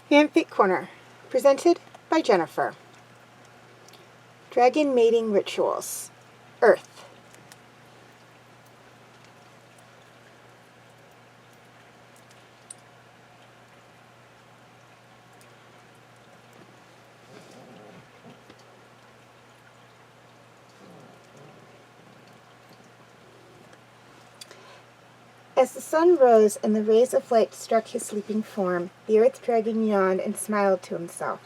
Fanfic Corner, presented by Jennifer. Dragon Mating Rituals. Earth. As the sun rose and the rays of light struck his sleeping form, the earth dragon yawned and smiled to himself.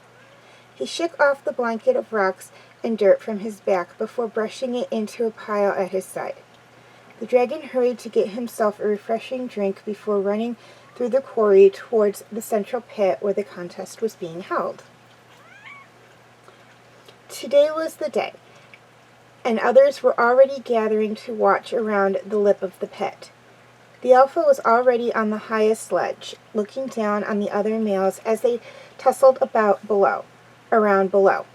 He shook off the blanket of rocks and dirt from his back before brushing it into a pile at his side. The dragon hurried to get himself a refreshing drink before running through the quarry towards the central pit where the contest was being held. Today was the day, and others were already gathering to watch around the lip of the pit. The alpha was already on the highest ledge, looking down on the other males as they tussled around below.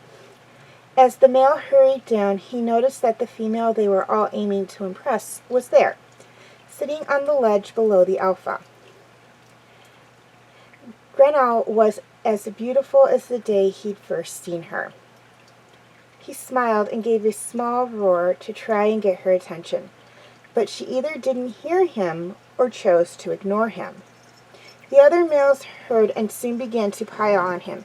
As the male hurried down, he noticed that the female they were all aiming to impress was there, sitting on the ledge below the alpha. Grenal was as beautiful as the day he'd first seen her. He smiled and gave a small roar to try and get her attention, but she either didn't hear him or chose to ignore him. The other males heard and soon began to pile on him,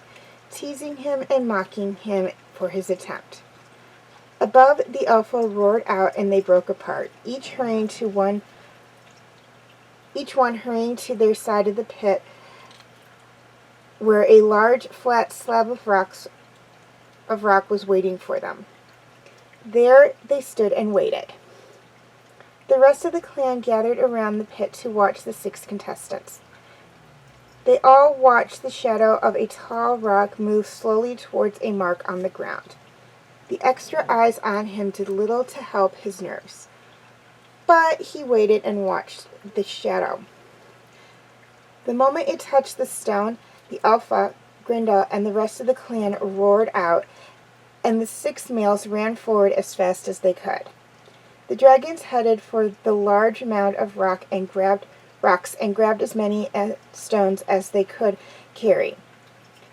teasing him and mocking him for his attempt. Above, the alpha roared out and they broke apart, each one hurrying to their side of the pit where a large flat slab of rock was waiting for them. There they stood and waited. The rest of the clan gathered around the pit to watch the 6 contestants. They all watched the shadow of a tall rock move slowly towards a mark on the ground. The extra eyes on him did little to help his nerves, but he waited and watched the shadow. The moment it touched the stone, the alpha, Grindel, and the rest of the clan roared out, and the 6 males ran forward as fast as they could. The dragons headed for the large mound of rocks and grabbed as many stones as they could carry.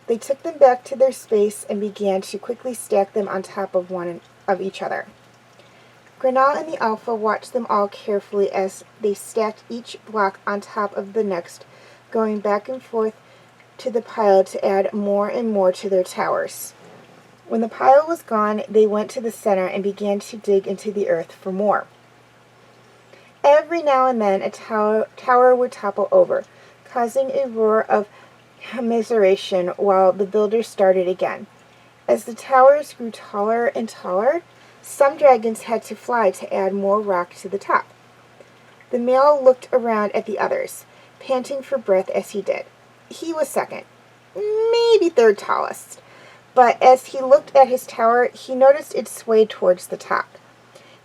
They took them back to their space and began to quickly stack them on top of each other. Grenal and the alpha watched them all carefully as they stacked each block on top of the next, going back and forth to the pile to add more and more to their towers. When the pile was gone, they went to the center and began to dig into the earth for more. Every now and then a tower would topple over, causing a roar of commiseration while the builders started again. As the towers grew taller and taller, some dragons had to fly to add more rock to the top. The male looked around at the others, panting for breath as he did. He was second, maybe third tallest, but as he looked at his tower, he noticed it swayed towards the top.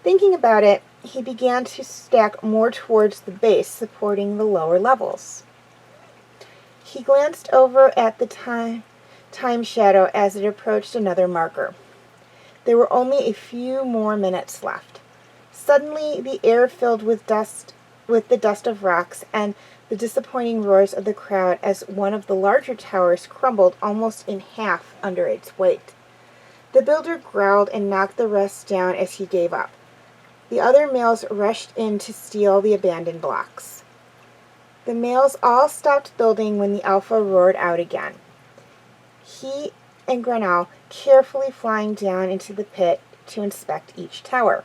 Thinking about it, he began to stack more towards the base, supporting the lower levels. He glanced over at the time shadow as it approached another marker. There were only a few more minutes left. Suddenly, the air filled with the dust of rocks and the disappointing roars of the crowd as one of the larger towers crumbled almost in half under its weight. The builder growled and knocked the rest down as he gave up. The other males rushed in to steal the abandoned blocks. The males all stopped building when the Alpha roared out again. He and Grenell carefully flying down into the pit to inspect each tower.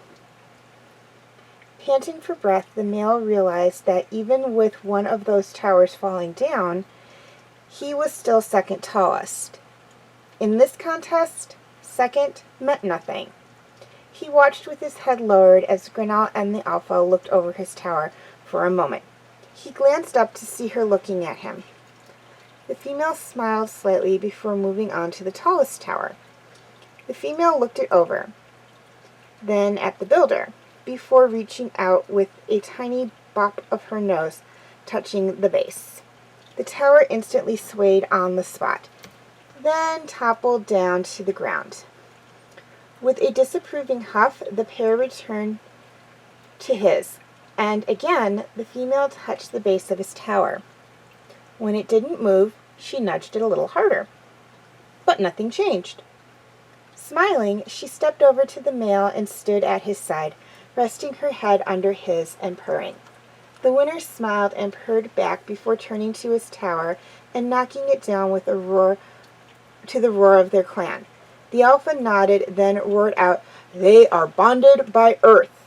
Panting for breath, the male realized that even with one of those towers falling down, he was still second tallest. In this contest, second meant nothing. He watched with his head lowered as Grenell and the Alpha looked over his tower for a moment. He glanced up to see her looking at him. The female smiled slightly before moving on to the tallest tower. The female looked it over, then at the builder, before reaching out with a tiny bop of her nose, touching the base. The tower instantly swayed on the spot, then toppled down to the ground. With a disapproving huff, the pair returned to his, and again the female touched the base of his tower. When it didn't move, she nudged it a little harder. But nothing changed. Smiling, she stepped over to the male and stood at his side, resting her head under his and purring. The winner smiled and purred back before turning to his tower and knocking it down with a roar to the roar of their clan. The Alpha nodded, then roared out, "They are bonded by Earth!"